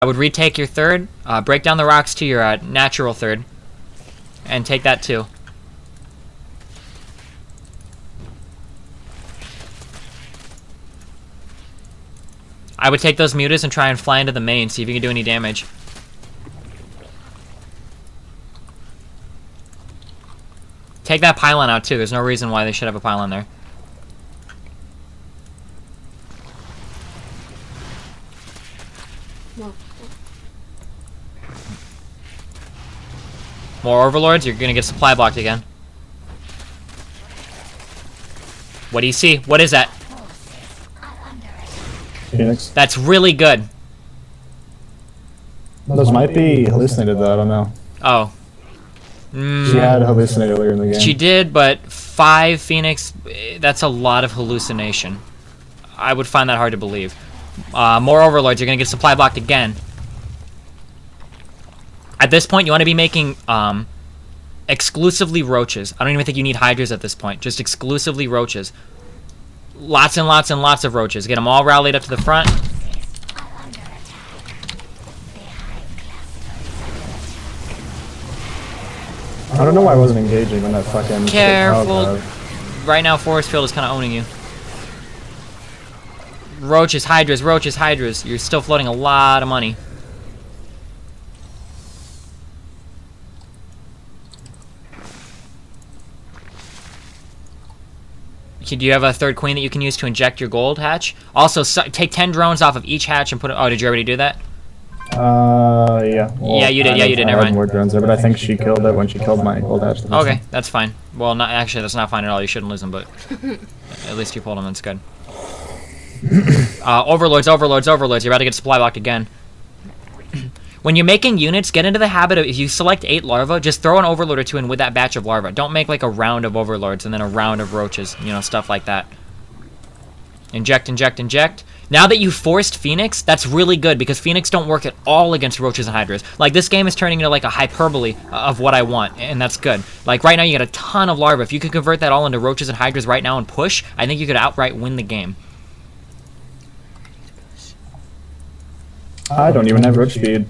I would retake your third, break down the rocks to your natural third, and take that too. I would take those mutas and try and fly into the main, see if you can do any damage. Take that pylon out too, there's no reason why they should have a pylon there. More overlords, you're gonna get supply blocked again. What do you see? What is that? Phoenix. That's really good. Those might be hallucinated though, I don't know. Oh. She had hallucinated earlier in the game. She did, but 5 Phoenix, that's a lot of hallucination. I would find that hard to believe. More overlords, you're gonna get supply blocked again. At this point, you want to be making exclusively roaches. I don't even think you need hydras at this point. Just exclusively roaches. Lots and lots and lots of roaches. Get them all rallied up to the front. I don't know why I wasn't engaging when that fucking... Careful. Right now, force field is kind of owning you. Roaches, hydras, roaches, hydras. You're still floating a lot of money. Do you have a third queen that you can use to inject your gold hatch? Also, take 10 drones off of each hatch and put it... Oh, did you already do that? Yeah. Well, yeah, you did. Yeah, you did. I Never had mind. more drones there, but I think she killed it when she killed my gold hatch. Okay, that's fine. Well, not actually, that's not fine at all. You shouldn't lose them, but at least you pulled them. That's good. Overlords, overlords, overlords. You're about to get supply blocked again. When you're making units, get into the habit of, if you select 8 larvae, just throw an overlord or 2 in with that batch of larvae. Don't make like a round of overlords and then a round of roaches, you know, stuff like that. Inject, inject, inject. Now that you forced Phoenix, that's really good because Phoenix don't work at all against roaches and hydras. Like, this game is turning into like a hyperbole of what I want, and that's good. Like, right now you got a ton of larvae. If you could convert that all into roaches and hydras right now and push, I think you could outright win the game. I don't even have roach speed.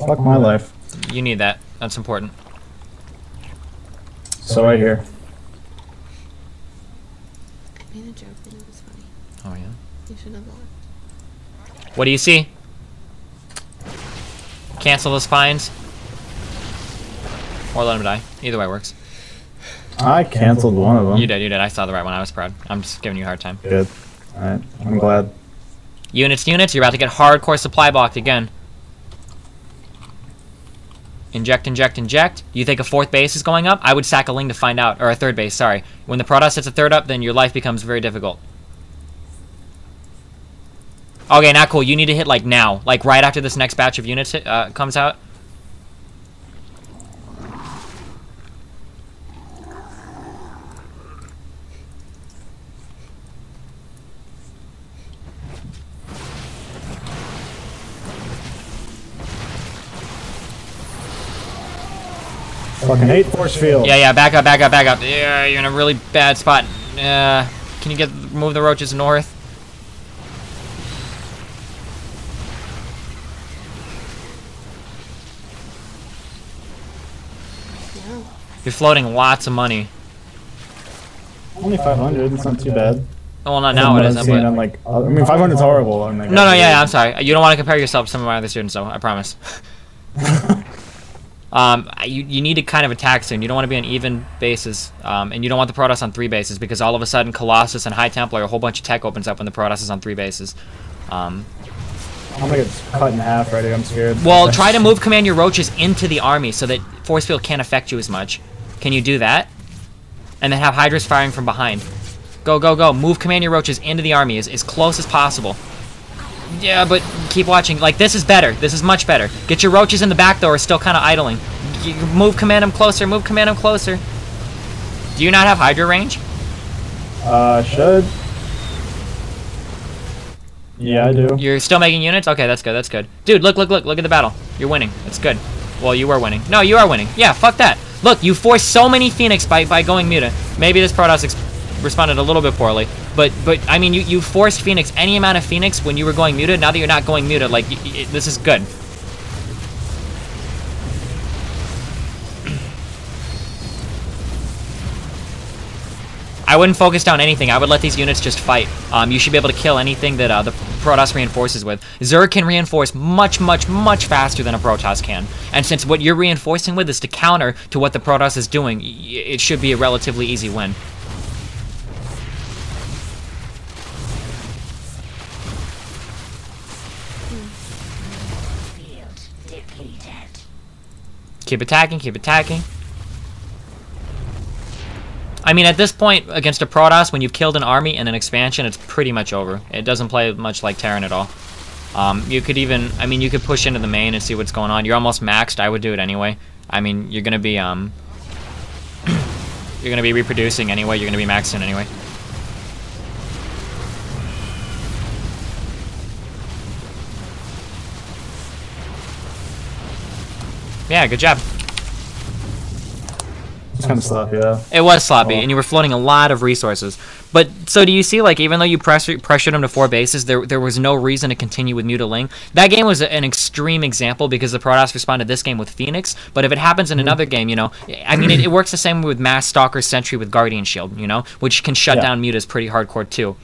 Fuck my life. You need that. That's important. So I hear. I made a joke and it was funny. Oh, yeah? You should have laughed. What do you see? Cancel the spines. Or let them die. Either way works. I canceled one of them. You did, you did. I saw the right one. I was proud. I'm just giving you a hard time. Good. Alright, I'm glad. Units, units. You're about to get hardcore supply blocked again. Inject, inject, inject. Do you think a 4th base is going up? I would sack a Ling to find out. Or a 3rd base, sorry. When the Protoss sets a 3rd up, then your life becomes very difficult. Okay, not cool. You need to hit, like, now. Like, right after this next batch of units comes out. Fucking hate force field. Yeah, yeah, back up, back up, back up. Yeah, you're in a really bad spot. Can you move the roaches north? No. You're floating lots of money. Only 500, it's not too bad. Well, not now it isn't, but... I'm like, I mean, 500 is horrible. I'm like, No, yeah, I'm sorry. You don't want to compare yourself to some of my other students, though. I promise. You need to kind of attack soon. You don't want to be on even bases, and you don't want the Protoss on 3 bases because all of a sudden Colossus and High Templar, a whole bunch of tech opens up when the Protoss is on 3 bases. I'm gonna get cut in half already. I'm scared. Well, try to move command your roaches into the army so that force field can't affect you as much. Can you do that? And then have hydras firing from behind. Go, go, go. Move command your roaches into the army as close as possible. Yeah, but keep watching. Like, this is better. This is much better. Get your roaches in the back, though, are still kind of idling. Move command them closer. Move command them closer. Do you not have hydra range? Should. Yeah, I do. You're still making units? Okay, that's good, that's good. Dude, look, look, look. Look at the battle. You're winning. That's good. Well, you were winning. No, you are winning. Yeah, fuck that. Look, you forced so many Phoenix by going Muta. Maybe this Protoss responded a little bit poorly. But I mean, you forced Phoenix any amount of Phoenix when you were going muted. Now that you're not going muted, like, this is good. I wouldn't focus down anything. I would let these units just fight. You should be able to kill anything that the Protoss reinforces with. Zerg can reinforce much, much, much faster than a Protoss can. And since what you're reinforcing with is to counter to what the Protoss is doing, it should be a relatively easy win. Keep attacking, keep attacking. I mean, at this point, against a Protoss, when you've killed an army and an expansion, it's pretty much over. It doesn't play much like Terran at all. You could even, I mean, you could push into the main and see what's going on. You're almost maxed. I would do it anyway. I mean, you're gonna be, you're gonna be reproducing anyway. You're gonna be maxed in anyway. Yeah, good job. It's kind of sloppy, though. It was sloppy, and you were floating a lot of resources. But, so do you see, like, even though you pressured him to 4 bases, there was no reason to continue with Mutiling? That game was an extreme example because the Protoss responded this game with Phoenix, but if it happens in another game, you know, I mean, it works the same with Mass Stalker Sentry with Guardian Shield, you know, which can shut down mutas pretty hardcore, too.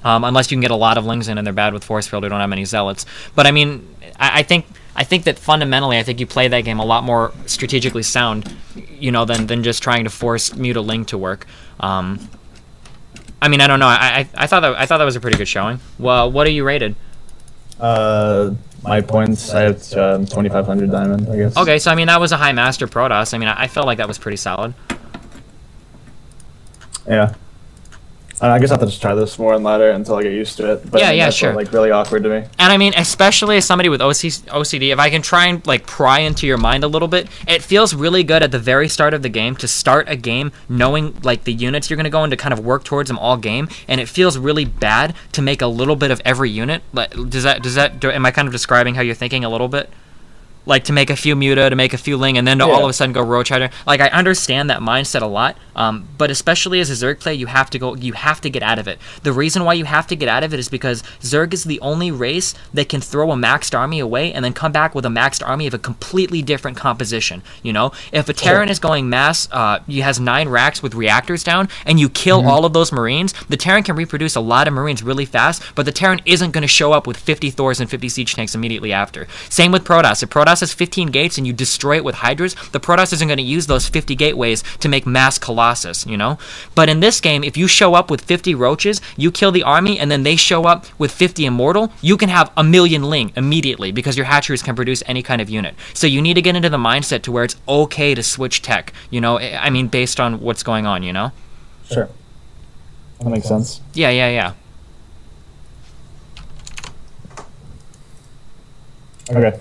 Unless you can get a lot of Lings in and they're bad with Force Field or don't have many Zealots. But, I mean, I think that fundamentally, I think you play that game a lot more strategically sound, you know, than just trying to force Mutiling to work. I mean, I don't know. I thought that was a pretty good showing. Well, what are you rated? My points, I have 2,500 diamond, I guess. Okay, so I mean that was a high master Protoss. I mean, I felt like that was pretty solid. Yeah. I guess I have to just try this more on ladder until I get used to it. But Yeah, I mean, yeah, that's sure. like really awkward to me. And I mean, especially as somebody with OCD, if I can try and like pry into your mind a little bit, it feels really good at the very start of the game to start a game knowing like the units you're going to go in to kind of work towards them all game, and it feels really bad to make a little bit of every unit. Like, am I kind of describing how you're thinking a little bit? Like to make a few Muta, to make a few Ling, and then to all of a sudden go Roach Rider. Like I understand that mindset a lot, but especially as a Zerg player, you have to get out of it. The reason why you have to get out of it is because Zerg is the only race that can throw a maxed army away and then come back with a maxed army of a completely different composition. You know, if a Terran is going mass, he has 9 racks with reactors down, and you kill all of those Marines, the Terran can reproduce a lot of Marines really fast, but the Terran isn't going to show up with 50 Thors and 50 Siege Tanks immediately after. Same with Protoss. If Protoss has 15 gates and you destroy it with Hydras, the Protoss isn't going to use those 50 gateways to make mass Colossus, you know? But in this game, if you show up with 50 Roaches, you kill the army, and then they show up with 50 Immortal, you can have 1,000,000 Ling immediately because your hatcheries can produce any kind of unit. So you need to get into the mindset to where it's okay to switch tech, you know? I mean, based on what's going on, you know? Sure. That makes sense. Yeah. Okay.